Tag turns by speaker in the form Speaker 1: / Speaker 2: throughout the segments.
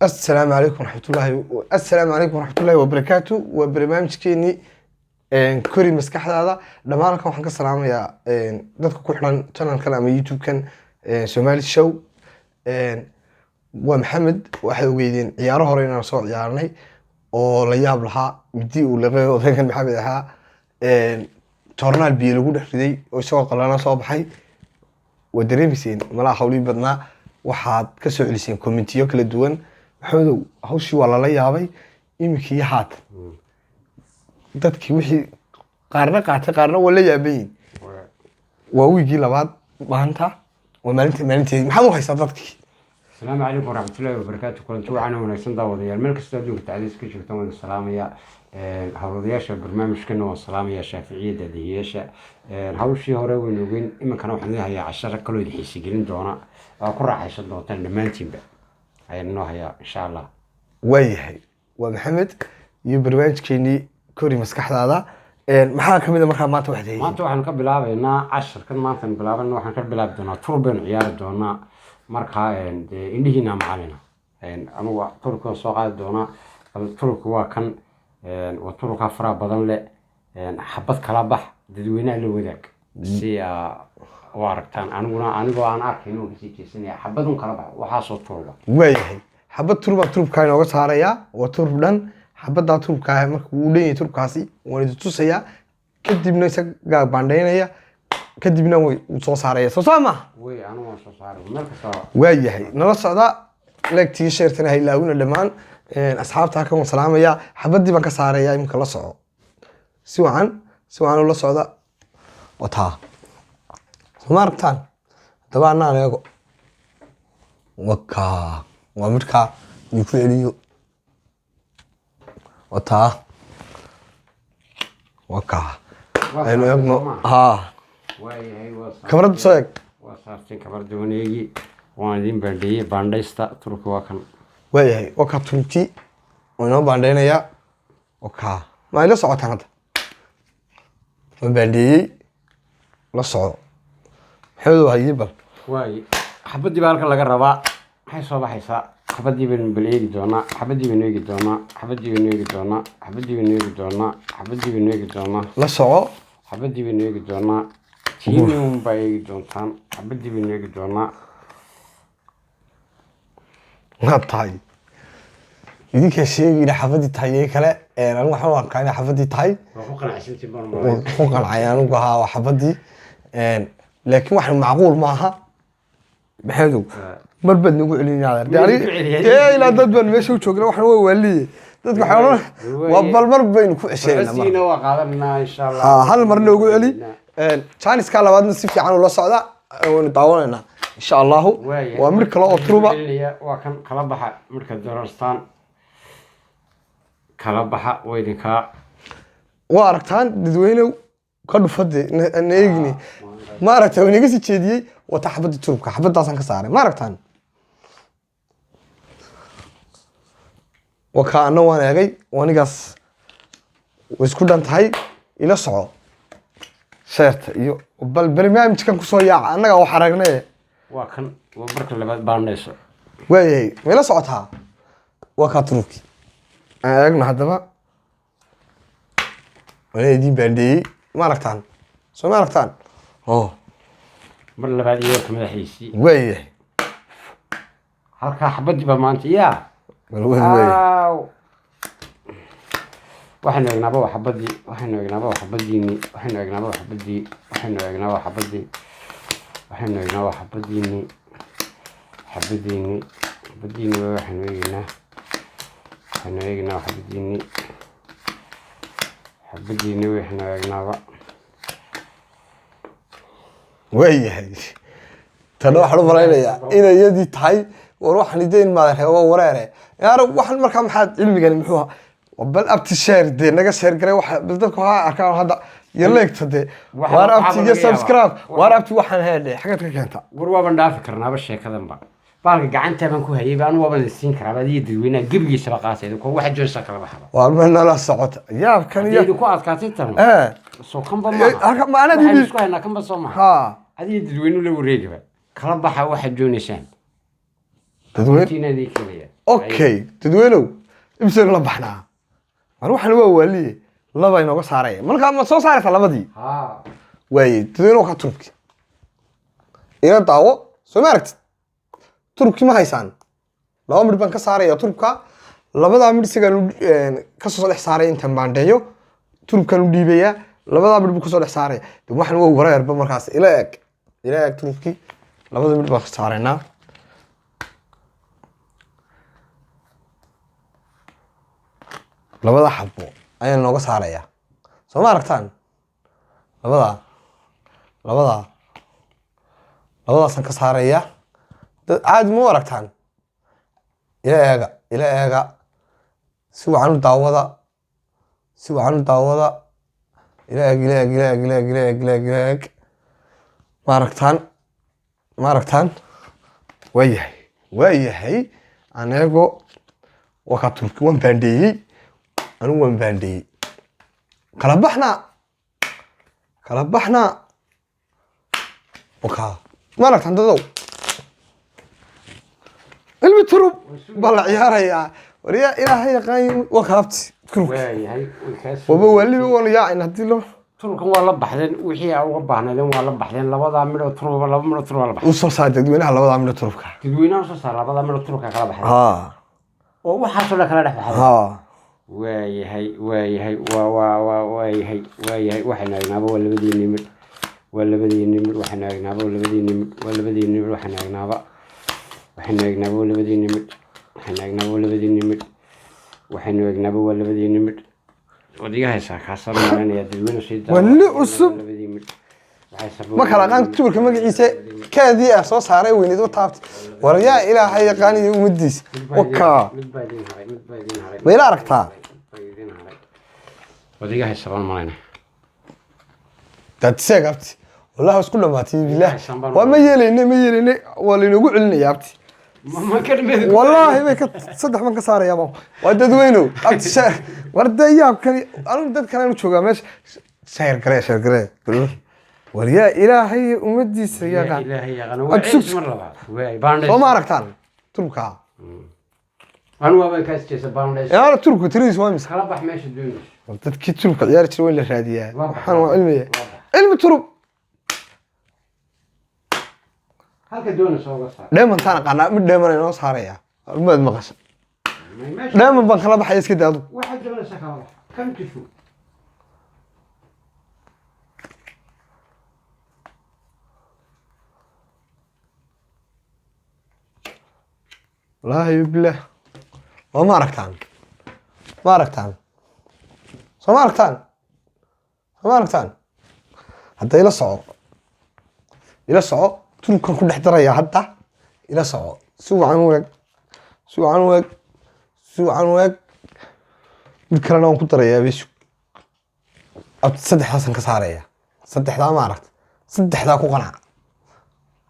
Speaker 1: السلام عليكم ورحمة الله السلام عليكم ورحمة الله وبركاته وبرنامج كيني كوري مسكح هذا لما أنا كم حنك السلام يا dadka ku xiran channel-kan ama YouTube-kan Somali Show waa Maxamed waxay ogeydeen ciyaaro hore inaan soo ciyaarnay oo la yaab lahaa midii uu laga odagan Maxamed ahaa joornaal biyo lagu dhaxriday oo isagoo qalana soo baxay waa dareemiseen malaha hawli badnaa waxaad ka soo celiseen commentiyo kala duwan maxamedow hawshii waa lala yaabay imikii haatan dadkii wixii qaarna qaatay qaarna waa la yaabayin waa wiigii labaad maanta waa maalinteedii maxaad u haysaa dadkii
Speaker 2: السلام عليكم ورحمة الله وبركاته. كنت وعنا ونحسن داوديال ملك استوديو تعديس كل شيء تمام السلام يا هولدياشة برنامج كنا والسلام يا شافعية ددياشة هول شيء هو روي نوجين إما كانوا حنا هي 10 كيلو يحس يجرين دونا أقرأ عيش الدوتان لما نتيم بقى هاي النوع هي إن شاء الله
Speaker 1: وياي ومحمد يبرنامج كيني كوري مسكح هذا maxaa kamid ah markaa maanta waxay
Speaker 2: maanta waxaan ka bilaabaynaa 10 kan maanta bilaabana waxaan ka bilaabi doonaa turban ciyaar doonaa markaa indhihiina macalina anigu turka soo qaadi doonaa turku waa kan waa turka fara badan leh xabad kala bax dadweynaha la wadaag si oo aragtaan anigoo aan arkin oo kasii jeesanaya xabadun kala bax waxa soo turba
Speaker 1: waayahay xabad turubka inooga saaraya waa turub dhan xabada turubka marka uu leeyahay turubkaasi waan tusaya kadibna isaga baandheynaya kadibna way soo saaraya soo saama
Speaker 2: way anigu soo saaray marka soo
Speaker 1: waayahay nala socda leegtii sheertana hay laawina dhamaan asxaabta ka salaamaya xabadii baan ka saaraya imka la soco si wacan la socda wata martaan dabaana anago waka waa midka ku celiyo wata waka aynu eegno ha
Speaker 2: waayahay
Speaker 1: kamarad soo eeg
Speaker 2: waa saartay kamarada waneegi waan idin baandhiyey baandhaysta turku waa kan
Speaker 1: waayahay waka turti oo inoo baandheynaya waka ma ila socotaan hadda waan baandhiyey la soco maxamedow hayii bal
Speaker 2: waay xabadii baa halkan laga rabaa maxay soo baxaysaa xabadii baan bal eegi doonaa xabadii baan eegi doonaa xabadii baan eegi doonaa xabadii baan eegi doonaa xabadii baan eegi doonaa
Speaker 1: la soco
Speaker 2: xabadii baan eegi doonaa tiinum baa eegi doontaan xabadii baan eegi doonaa
Speaker 1: ma tahay idinka sheegayna xabadii tahay kale anigu waxaan u arkaa inay xabadii tahay
Speaker 2: waa ku qanacsantii baan
Speaker 1: ku qancay anigu ahaa waa xabadii laakiin wax macquul maaha maxamedow mar baad nagu celinaysaa ilaa dad baan meesha u joogna waxaan waa waaliye dadka waxaan waa bal mar baynu ku cesheynaa
Speaker 2: waa qaadanaa insha Allah
Speaker 1: hal mar noogu celi Chinese-ka labaadna si fiican ula socda waynu daawanaynaa insha Allah waa mir kale oo turuba
Speaker 2: waa kan kala baxa marka doorarstaan kala baxa weydinka
Speaker 1: waa aragtaan dadweynow ka dhufade neegni ma aragtaa wanaga sii jeediyay wata xabada turubka xabadaasan ka saaray ma aragtaan wakaana waan eegay wanigaas way isku dhan tahay ila soco sheerta iyo bal barnaamijkan kusoo yaaca annaga wax aragnay
Speaker 2: waa kan waa marka labaad baandhayso
Speaker 1: waayahay meela socotaa waa kaa turubki aan eegno haddaba waan idiin baandheeyey ma aragtaan soo ma aragtaan
Speaker 2: mar labaad iyo ka madaxiisii
Speaker 1: waayahay
Speaker 2: halkaa xabadii baa maanta yaa waxaynu eegnaaba waa xabadii waxaynu eegnaaba waa xabadiini waxaynu eegnaaba waa xabadii waxaynu eegnaaba waa xabadii waxaynu eegnaaba waa xabadiini xabadiini xabadiini waxaynu eegnaa xabadiini xabadiini waxaynu eegnaaba
Speaker 1: waayahay tan waxaan u malaynayaa inay iyadii tahay war waxaan idin maadan reebo wareere yaar waxaan markaa maxaad cilmigan muxuu ahaa bal abti share de naga share garay waxa dadku ha arkaan hadda yaleegta de war abti iyo subscribe war abti waxaan heelay xagad ka keenta
Speaker 2: war waaban dhaafi karnaaba sheekadan ba baalka gacanta baan ku hayay baan waaban siin karaa baad dadweynaha gabigiisa ba qaasay ko waxa joosa kala baxba
Speaker 1: waa ma nala socota yaabkan iyo
Speaker 2: ku adkaatay tan soo kan ba
Speaker 1: ma ana dib
Speaker 2: isku hayna kan ba soo ma adii dadweynuhu la wareegaba kala baxa waxa joonaysaan
Speaker 1: dadweyne
Speaker 2: tiinadii kaliya
Speaker 1: okay dadweynow imseen la baxnaa war waxaan waa waaliye laba inooga saaraya markaa ma soo saaraysa labadii
Speaker 2: haa
Speaker 1: waaye dadweynow ka turubki ina daawo soo ma aragtid turubki ma haysaan laba midh baan ka saaraya turubka labadaa midh isagaan ka soo dhex saaraya intaan baandheeyo turubkan u dhiibayaa labadaa midh buu ka soo dhex saaraya de waxaan waa wareerba markaas ila eeg turubkii labada midh baan ka saaraynaa labada xabo ayaan nooga saaraya soo ma aragtaan labadaasaan ka saaraya dad caadi ma u aragtaan ila eega si wacan u daawada ila eeg ma aragtaan waayahay aneego wakaa turki waan baandheeyey anigu waan baandheeyey kala baxnaa wakaa ma aragtaan dadow ilmi turub baa la ciyaarayaa waryaa ilaahay yaqaan wakaabti
Speaker 2: waayahay
Speaker 1: waba waaliba waanu yaacin haddii loo
Speaker 2: turubkan waa la baxdeen wixii aa uga baahnaydeen waa la baxdeen labadaa midhoo turuba laba midhoo turub waa la baxday
Speaker 1: u soo saar dadweynaha labadaa midho turubka
Speaker 2: dadweynaha soo saar labadaa midhoo turubka kala baxday
Speaker 1: haa
Speaker 2: oo waxaasoo dhan kala dhex baxday
Speaker 1: haa
Speaker 2: waayahay waxaynu agnaaba waa labadii nimid waxaynu agnaaba waa labadii nimid waxaynu agnaaba waa labadii nimid wadiga haysaa kaasaan maranaya dadweyne sii
Speaker 1: wali cusub ma kala qaan tuurka magaciisa kaadii ah soo saaray weyneed u taabtay waryaa ilaahay yaqaan iyo umadiisa wakaa ma ila aragtaa
Speaker 2: wadiga haysaa baan maranaya
Speaker 1: dad seeg abti wallahi isku dhamaatay billaah waa ma yeelayne waa laynoogu celinaya abti والله ما كنت صدق من كسر يا ماما وددوينو ورد ايام كان انا دد كان نشوغا مش شهر قري وريا الهي امدي سياقا
Speaker 2: الهي يا غنو عيش مره بعد
Speaker 1: وما ركتان تركا
Speaker 2: انا ما كاستيس باونديش
Speaker 1: يا تركو تريس وامس
Speaker 2: خلاص بح ماشي دوني
Speaker 1: دد كي ترك عيارتي وين الراديه waxaan waa cilmi turub
Speaker 2: halka doona soo gaar
Speaker 1: dheeman taan qana mid dheeman inoo saaraya umaad maqasho dheeman baan kala baxay iska daadu
Speaker 2: waxa doona sakaala kan tishu
Speaker 1: والله بالله وما ركتان ما ركتان حتى إلى صعو تركن كل حد رأي حتى إلى صعو سوى عن وجه بالكلام أنا كنت رأي بيشو صدح حسن كسارية صدح ذا ما عرفت صدح ذا كو قناع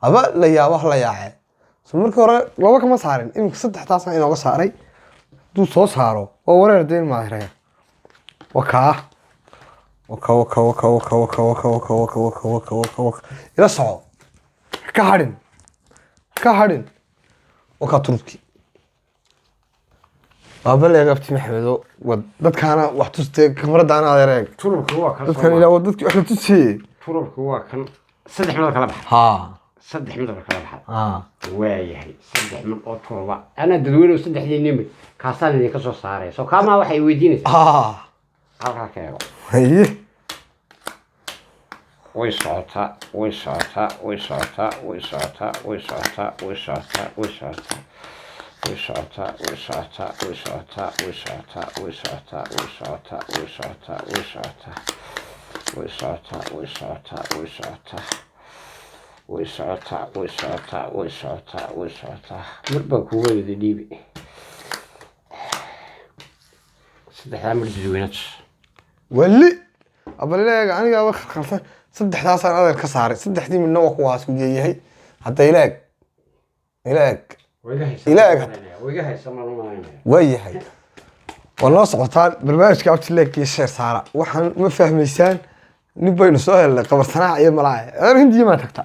Speaker 1: أبا لا يا واه لا يا عي سمرك ورا لو كما صارين إن صدح تاسع إنه قصاري دو صو صارو وورا ردين ما هي وكا إلى صعو كهرين وكا تركي بابا لا قفتي محمد dadkaana wax tustay kamarada aan adeerey
Speaker 2: turubku waa kan
Speaker 1: dadkan ilaa dadkii wax tusay
Speaker 2: turubku waa kan saddex mid kala baxay saddex mid kala baxay waayahay saddex mid oo turuba ana dadweyne saddexdii nimid kaasaan idin ka soo saaray soo kaama waxay weydiinaysaa halka keego
Speaker 1: haye
Speaker 2: way socotaa marba ku weeyday dhiibi saddexda mar dadweynaad
Speaker 1: wali abaleega aniga wax khaldan saddexdaas aan adeer ka saaray saddexdii midna waa kuwaas ku jeeyahay hadda ilaag waayahay والله سقطان برنامج كابت لك يا شير سارة وحن ما فهميسان نبي نسأل قبل صناعة يا ملاعي أنا هندي ما تقطع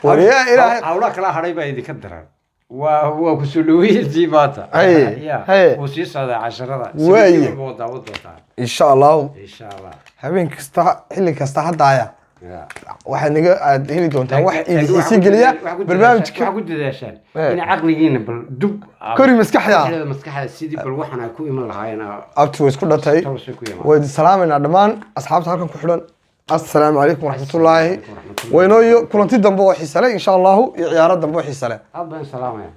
Speaker 1: وريا إلى
Speaker 2: أولاك لا هري بعيد كدران waa ku soo dhaweeyay baata
Speaker 1: haye
Speaker 2: oo sii socda casharada
Speaker 1: Waaye.
Speaker 2: oo daawad doontaa
Speaker 1: insha allah
Speaker 2: insha Allah
Speaker 1: habeen kasta xilli kasta haddaaya
Speaker 2: ya
Speaker 1: waxaad naga aad heli doontaan wax idin geliya barnaamijka
Speaker 2: waxa ku dadaashaan in aqligiina bal dub
Speaker 1: kori maskaxda
Speaker 2: maskaxda sidii bal waxaan ay ku iman lahaayeen
Speaker 1: abtu way isku dhatay way idin salaamayna dhammaan asxaabta halkan ku xidhan assalaamu calaykum waraxmatullaahi waynooyo kulanti dambe oo xiisa leh insha allahu iyo ciyaaro dambe oo xiisa leh
Speaker 2: aad baan salaamaya